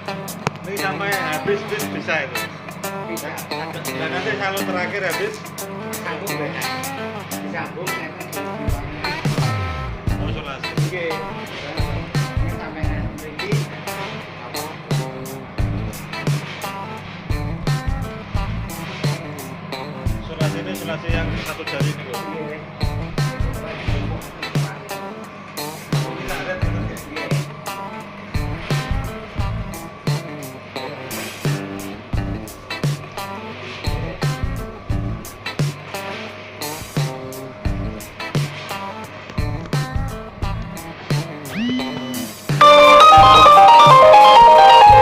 Ini sampai habis bisa itu. Bisa. Dan nanti kalau terakhir habis Sambung beda. Disambung nanti isolasi. Oke. Ini sampai nanti apa? Isolasi ini isolasi yang satu jari ini loh. Oke.